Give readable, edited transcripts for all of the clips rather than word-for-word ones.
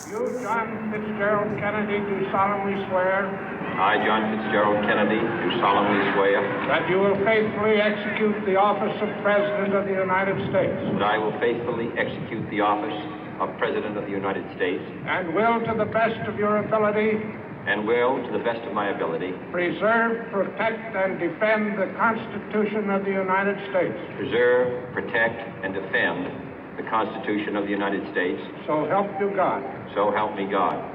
You, John Fitzgerald Kennedy, do solemnly swear I, John Fitzgerald Kennedy, do solemnly swear that you will faithfully execute the office of President of the United States that I will faithfully execute the office of President of the United States and will, to the best of your ability, and will, to the best of my ability, preserve, protect, and defend the Constitution of the United States. preserve, protect, and defend the Constitution of the United States. So help you God. So help me God.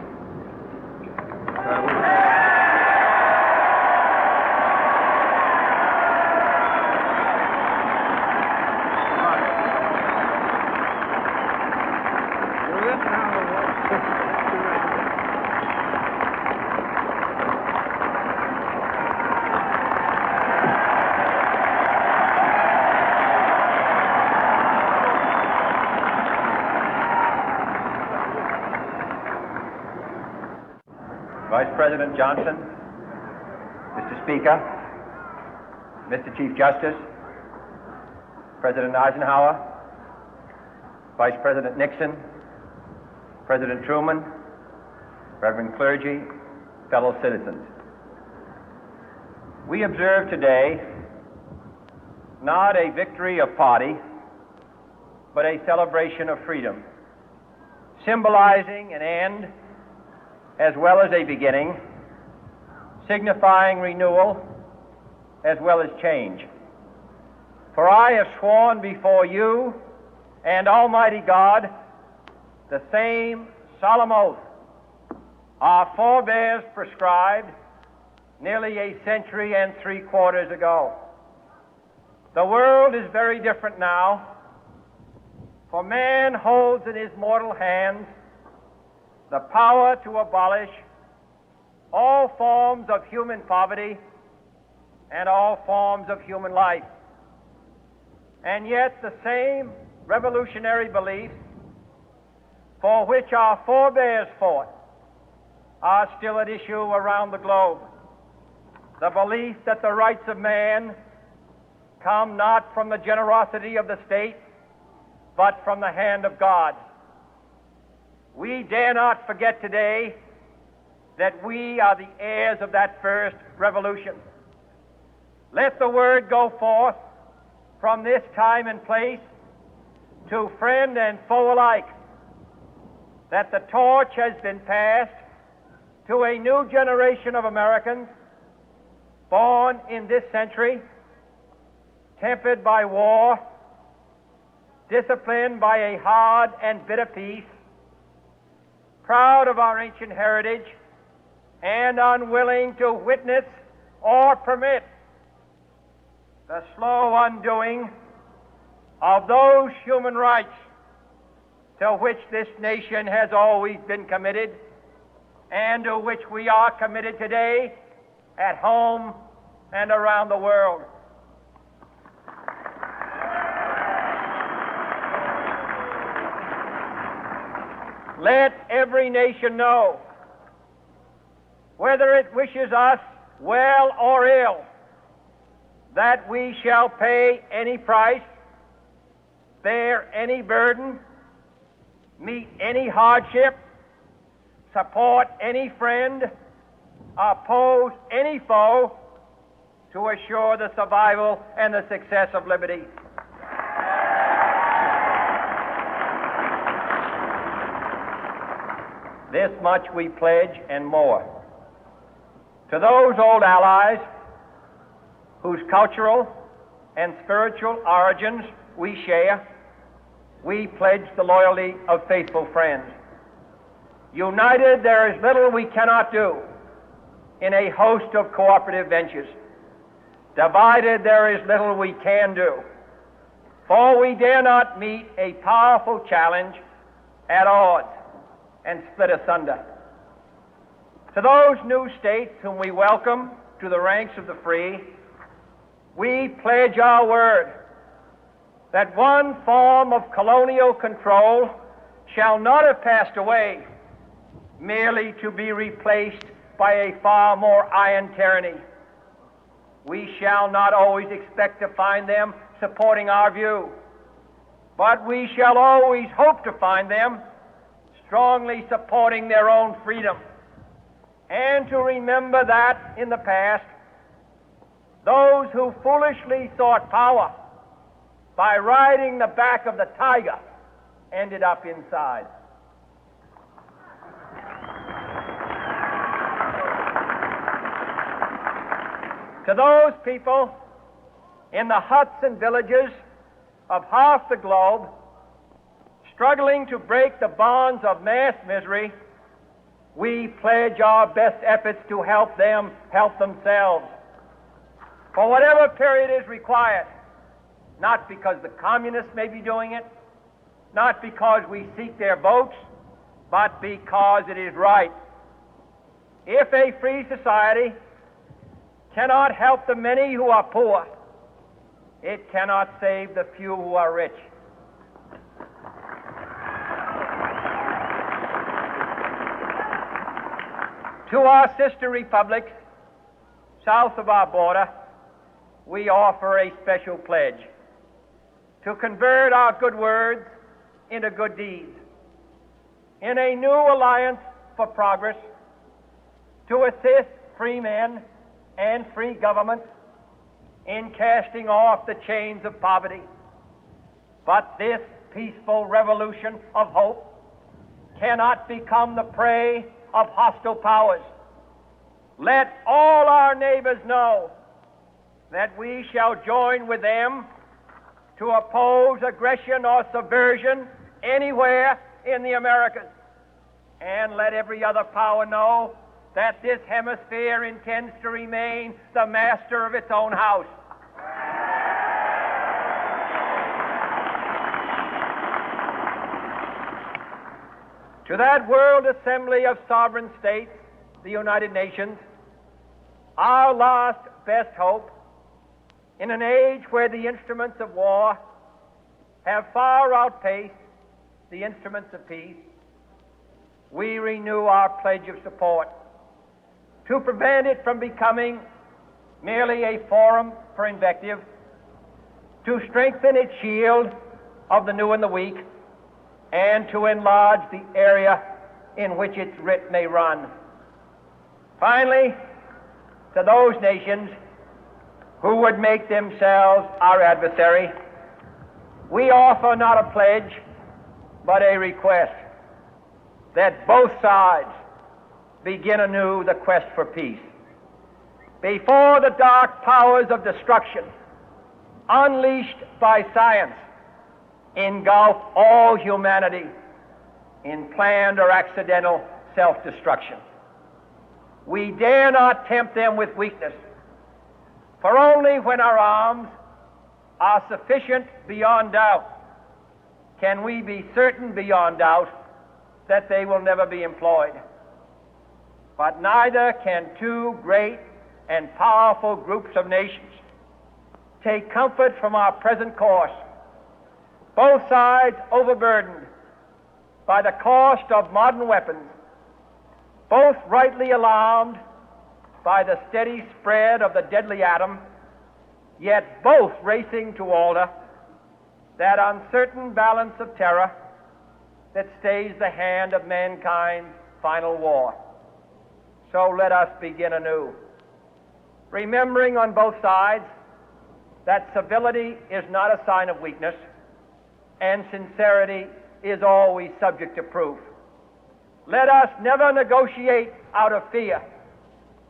Vice President Johnson, Mr. Speaker, Mr. Chief Justice, President Eisenhower, Vice President Nixon, President Truman, Reverend clergy, fellow citizens. We observe today not a victory of party, but a celebration of freedom, symbolizing an end as well as a beginning, signifying renewal as well as change. For I have sworn before you and Almighty God the same solemn oath our forebears prescribed nearly a century and 3/4 ago. The world is very different now, for man holds in his mortal hands the power to abolish all forms of human poverty and all forms of human life. And yet the same revolutionary beliefs for which our forebears fought are still at issue around the globe. The belief that the rights of man come not from the generosity of the state, but from the hand of God. We dare not forget today that we are the heirs of that first revolution. Let the word go forth from this time and place to friend and foe alike that the torch has been passed to a new generation of Americans born in this century, tempered by war, disciplined by a hard and bitter peace, proud of our ancient heritage, and unwilling to witness or permit the slow undoing of those human rights to which this nation has always been committed and to which we are committed today at home and around the world. Let every nation know, whether it wishes us well or ill, that we shall pay any price, bear any burden, meet any hardship, support any friend, oppose any foe to assure the survival and the success of liberty. This much we pledge and more. To those old allies whose cultural and spiritual origins we share, we pledge the loyalty of faithful friends. United, there is little we cannot do in a host of cooperative ventures. Divided, there is little we can do, for we dare not meet a powerful challenge at odds and split asunder. To those new states whom we welcome to the ranks of the free, we pledge our word that one form of colonial control shall not have passed away, merely to be replaced by a far more iron tyranny. We shall not always expect to find them supporting our view, but we shall always hope to find them strongly supporting their own freedom, and to remember that in the past, those who foolishly sought power by riding the back of the tiger ended up inside. To those people in the huts and villages of half the globe struggling to break the bonds of mass misery, we pledge our best efforts to help them help themselves for whatever period is required, not because the communists may be doing it, not because we seek their votes, but because it is right. If a free society cannot help the many who are poor, it cannot save the few who are rich. To our sister republics south of our border, we offer a special pledge to convert our good words into good deeds, in a new alliance for progress, to assist free men and free governments in casting off the chains of poverty. But this peaceful revolution of hope cannot become the prey of hostile powers. Let all our neighbors know that we shall join with them to oppose aggression or subversion anywhere in the Americas. And let every other power know that this hemisphere intends to remain the master of its own house. To that World Assembly of Sovereign States, the United Nations, our last best hope, in an age where the instruments of war have far outpaced the instruments of peace, we renew our pledge of support to prevent it from becoming merely a forum for invective, to strengthen its shield of the new and the weak, and to enlarge the area in which its writ may run. Finally, to those nations who would make themselves our adversary, we offer not a pledge, but a request that both sides begin anew the quest for peace. Before the dark powers of destruction, unleashed by science, engulf all humanity in planned or accidental self-destruction, we dare not tempt them with weakness, for only when our arms are sufficient beyond doubt can we be certain beyond doubt that they will never be employed. But neither can two great and powerful groups of nations take comfort from our present course, both sides overburdened by the cost of modern weapons, both rightly alarmed by the steady spread of the deadly atom, yet both racing to alter that uncertain balance of terror that stays the hand of mankind's final war. So let us begin anew, remembering on both sides that civility is not a sign of weakness, and sincerity is always subject to proof. Let us never negotiate out of fear,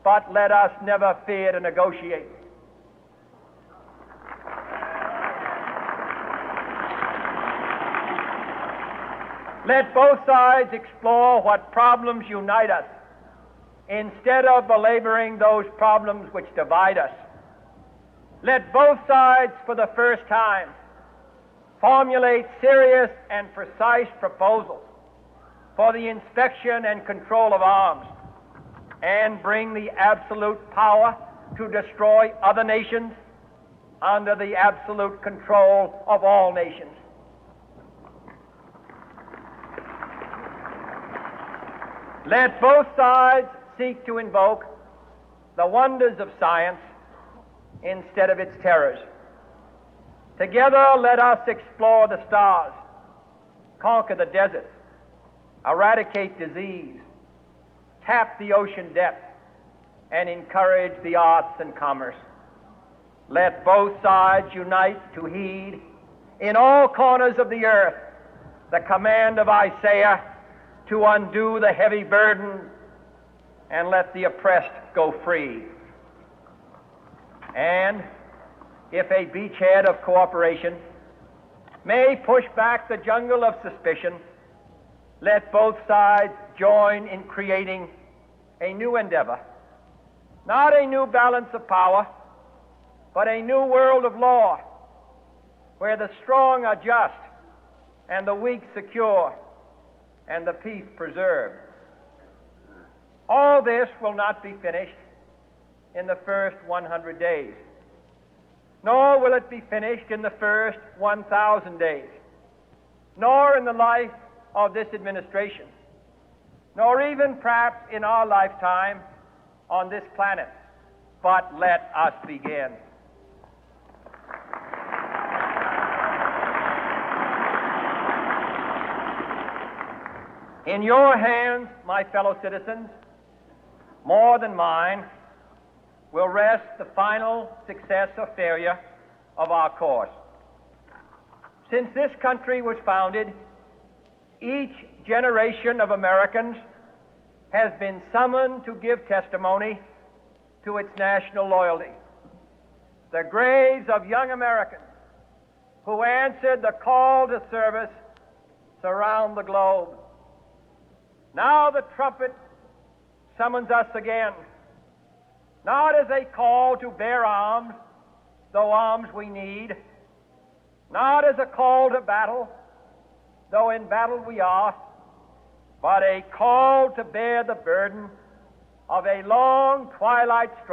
but let us never fear to negotiate. Let both sides explore what problems unite us, instead of belaboring those problems which divide us. Let both sides, for the first time, formulate serious and precise proposals for the inspection and control of arms, and bring the absolute power to destroy other nations under the absolute control of all nations. Let both sides seek to invoke the wonders of science instead of its terrors. Together, let us explore the stars, conquer the deserts, eradicate disease, tap the ocean depth, and encourage the arts and commerce. Let both sides unite to heed in all corners of the earth the command of Isaiah to undo the heavy burden and let the oppressed go free. And if a beachhead of cooperation may push back the jungle of suspicion, let both sides join in creating a new endeavor, not a new balance of power, but a new world of law, where the strong are just and the weak secure and the peace preserved. All this will not be finished in the first 100 days, nor will it be finished in the first 1,000 days, nor in the life of this administration, nor even perhaps in our lifetime on this planet. But let us begin. In your hands, my fellow citizens, more than mine, will rest the final success or failure of our course. Since this country was founded, each generation of Americans has been summoned to give testimony to its national loyalty. The graves of young Americans who answered the call to service surround the globe. Now the trumpet summons us again, not as a call to bear arms, though arms we need, not as a call to battle, though in battle we are, but a call to bear the burden of a long twilight struggle